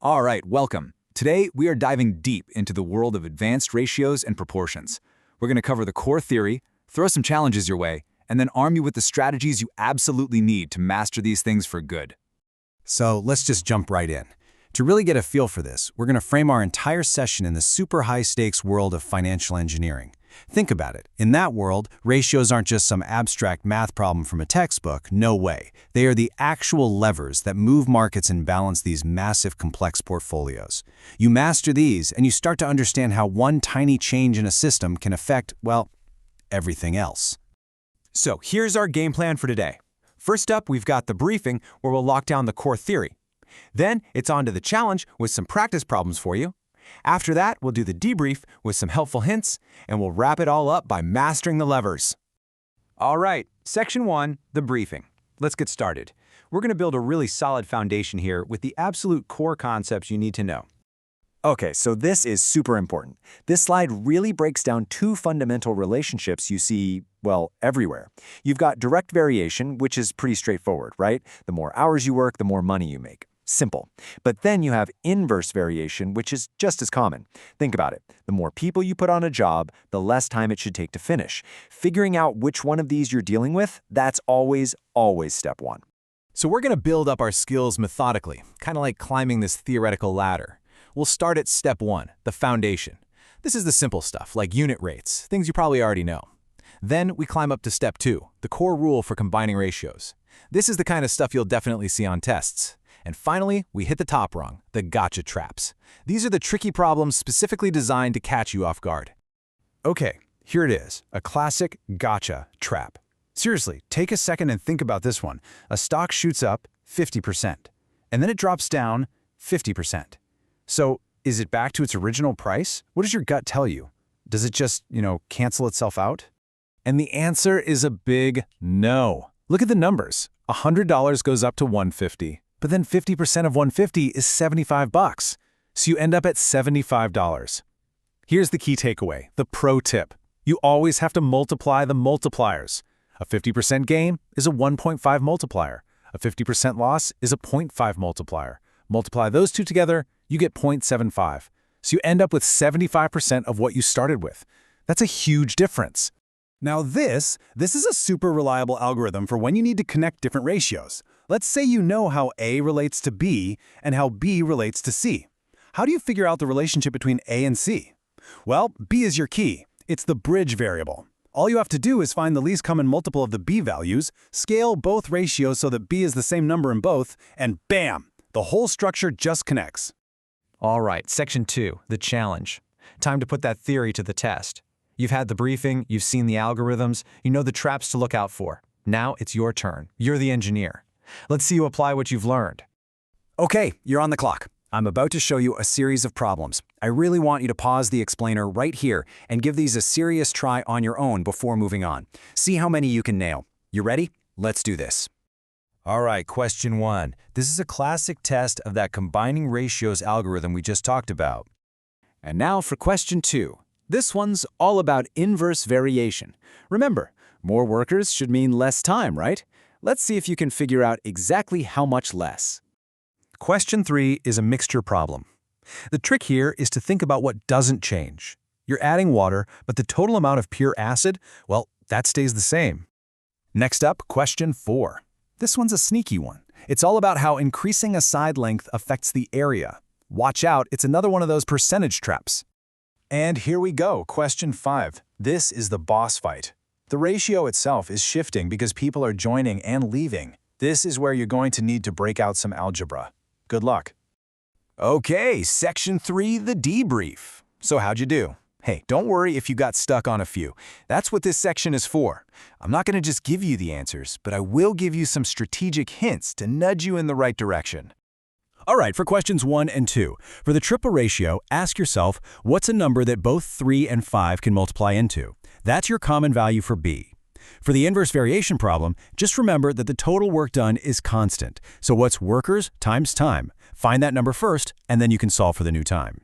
All right, welcome. Today, we are diving deep into the world of advanced ratios and proportions. We're going to cover the core theory, throw some challenges your way, and then arm you with the strategies you absolutely need to master these things for good. So let's just jump right in. To really get a feel for this, we're going to frame our entire session in the super high-stakes world of financial engineering. Think about it. In that world, ratios aren't just some abstract math problem from a textbook. No way. They are the actual levers that move markets and balance these massive, complex portfolios. You master these, and you start to understand how one tiny change in a system can affect, well, everything else. So here's our game plan for today. First up, we've got the briefing, where we'll lock down the core theory. Then it's on to the challenge with some practice problems for you. After that, we'll do the debrief with some helpful hints, and we'll wrap it all up by mastering the levers. All right, Section 1, the briefing. Let's get started. We're going to build a really solid foundation here with the absolute core concepts you need to know. Okay, so this is super important. This slide really breaks down two fundamental relationships you see, well, everywhere. You've got direct variation, which is pretty straightforward, right? The more hours you work, the more money you make. Simple. But then you have inverse variation, which is just as common. Think about it. The more people you put on a job, the less time it should take to finish. Figuring out which one of these you're dealing with, that's always step one. So we're going to build up our skills methodically, kind of like climbing this theoretical ladder. We'll start at step 1, the foundation. This is the simple stuff, like unit rates, things you probably already know. Then we climb up to step 2, the core rule for combining ratios. This is the kind of stuff you'll definitely see on tests. And finally, we hit the top rung, the gotcha traps. These are the tricky problems specifically designed to catch you off guard. Okay, here it is, a classic gotcha trap. Seriously, take a second and think about this one. A stock shoots up 50%, and then it drops down 50%. So, is it back to its original price? What does your gut tell you? Does it just, cancel itself out? And the answer is a big no. Look at the numbers. $100 goes up to $150. But then 50% of $150 is $75. So you end up at $75. Here's the key takeaway, the pro tip. You always have to multiply the multipliers. A 50% gain is a 1.5 multiplier. A 50% loss is a 0.5 multiplier. Multiply those two together, you get 0.75. So you end up with 75% of what you started with. That's a huge difference. Now this is a super reliable algorithm for when you need to connect different ratios. Let's say you know how A relates to B and how B relates to C. How do you figure out the relationship between A and C? Well, B is your key. It's the bridge variable. All you have to do is find the least common multiple of the B values, scale both ratios so that B is the same number in both, and bam! The whole structure just connects. All right, Section 2, the challenge. Time to put that theory to the test. You've had the briefing, you've seen the algorithms, you know the traps to look out for. Now it's your turn. You're the engineer. Let's see you apply what you've learned. Okay, you're on the clock. I'm about to show you a series of problems. I really want you to pause the explainer right here and give these a serious try on your own before moving on. See how many you can nail. You ready? Let's do this. All right, question 1. This is a classic test of that combining ratios algorithm we just talked about. And now for question 2. This one's all about inverse variation. Remember, more workers should mean less time, right? Let's see if you can figure out exactly how much less. Question 3 is a mixture problem. The trick here is to think about what doesn't change. You're adding water, but the total amount of pure acid, well, that stays the same. Next up, question 4. This one's a sneaky one. It's all about how increasing a side length affects the area. Watch out, it's another one of those percentage traps. And here we go, question 5. This is the boss fight. The ratio itself is shifting because people are joining and leaving. This is where you're going to need to break out some algebra. Good luck. Okay, Section 3, the debrief. So how'd you do? Hey, don't worry if you got stuck on a few. That's what this section is for. I'm not going to just give you the answers, but I will give you some strategic hints to nudge you in the right direction. All right, for questions 1 and 2. For the triple ratio, ask yourself, what's a number that both 3 and 5 can multiply into? That's your common value for B. For the inverse variation problem, just remember that the total work done is constant. So what's workers times time? Find that number first, and then you can solve for the new time.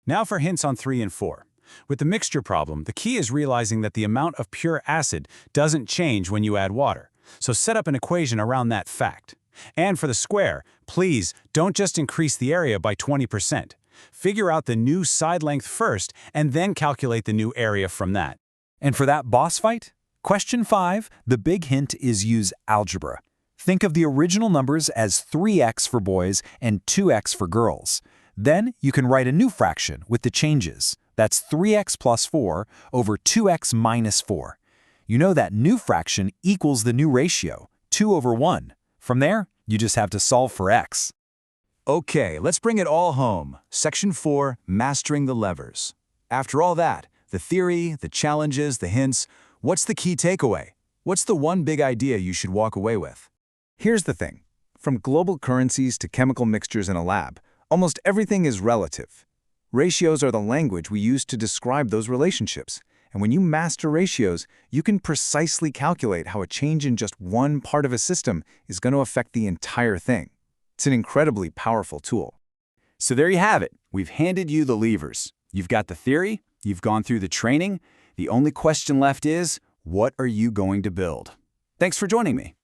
Now for hints on 3 and 4. With the mixture problem, the key is realizing that the amount of pure acid doesn't change when you add water. So set up an equation around that fact. And for the square, please don't just increase the area by 20%. Figure out the new side length first and then calculate the new area from that. And for that boss fight? Question 5, the big hint is use algebra. Think of the original numbers as 3x for boys and 2x for girls. Then you can write a new fraction with the changes. That's 3x plus 4 over 2x minus 4. You know that new fraction equals the new ratio, 2 over 1. From there, you just have to solve for x. Okay, let's bring it all home. Section 4, mastering the levers. After all that, the theory, the challenges, the hints, what's the key takeaway? What's the one big idea you should walk away with? Here's the thing. From global currencies to chemical mixtures in a lab, almost everything is relative. Ratios are the language we use to describe those relationships. And when you master ratios, you can precisely calculate how a change in just one part of a system is going to affect the entire thing. It's an incredibly powerful tool. So there you have it. We've handed you the levers. You've got the theory, you've gone through the training. The only question left is, what are you going to build? Thanks for joining me.